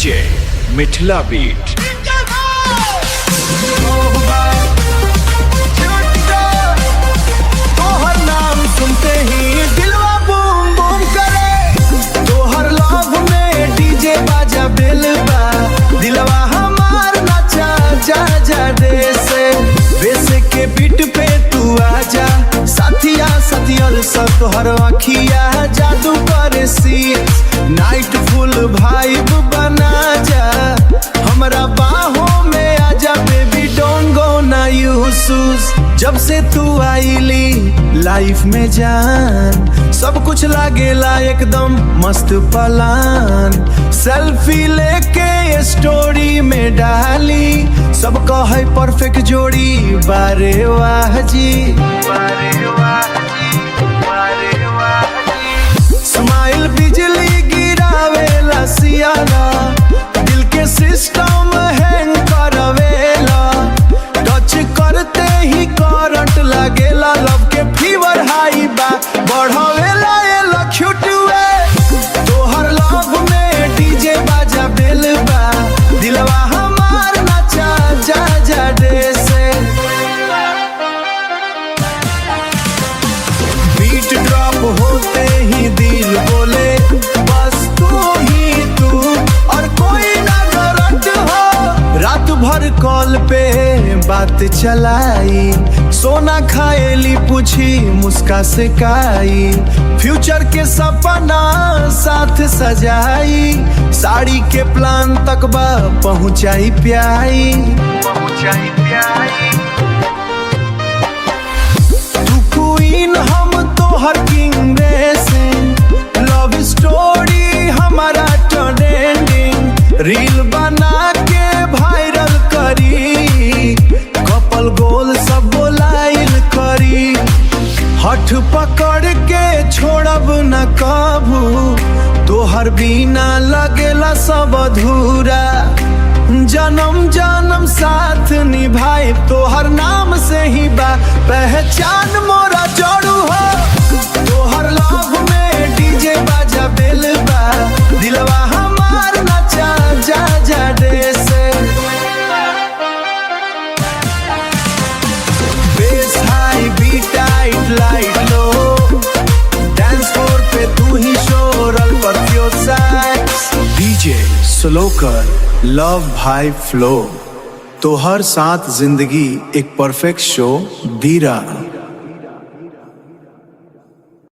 DJ Mithila beat. तोहर नाम सुनते ही दिलवा बूम बूम करे, तोहर लव में डीजे बाजा बेल बा, दिलवा हमार नचा जा जा दे से वैसे के बीट पे तू आजा, साथिया सतियल सब तोहर अखिया जादू करे सीस, नाइट फुल वाइब बना जा, हमरा बाहों में आजा बेबी डोंट गो ना यूसुस। जब से तू आईली लाइफ में जान, सब कुछ लागेला एकदम मस्त पलान, सेल्फी लेके स्टोरी में डाली, सब कहे परफेक्ट जोड़ी, बारे वाह जी बारे वाह जी बारे वाह जी। स्माइल बिजली गिरावेला सियाना, दिल के सिस्टम हैंग करवेला, टच करते ही करंट लागेला, लव के फीवर हाई बा बढ़ावेला ये लक्ष्युटुए, तोहर लव में डीजे बाजा बेल बा, दिलवा हमार नचा जा जा दे से। बीट ड्रॉप होते ही दिल बोले बस तू ही तू और कोई ना करंट हो, रात भर कॉल पे बात चलाई, सोना खाएली पूछी मुस्का से काई, फ्यूचर के सपना साथ सजाई, साड़ी के प्लान तक बा पहुंचाई प्याई पहुंचाई प्याई। तू क्वीन हम तोहर किंग रेसिंग, लव स्टोरी हमारा ट्रेंडिंग, रील बना के वायरल करी, कपल गोल सब बोलाइल करी, हठ पकड़ के छोड़ब न कभू, तोहर बिना लगेला सब अधूरा, जन्म जन्म साथ निभाए, तोहर नाम से ही बा पहचान मोरा जोड़ू हो, तोहर लव में डीजे बाजा बेल बा, दिलवा हमार नचा जा जा दे से। बेस हाई बी टाइट लाइट लो, डांस फ्लोर पे तू ही शोरल परफ्यूम साइड्स, डीजे स्लो कर लव भाई फ्लो, तो हर साथ जिंदगी एक परफेक्ट शो धीरा।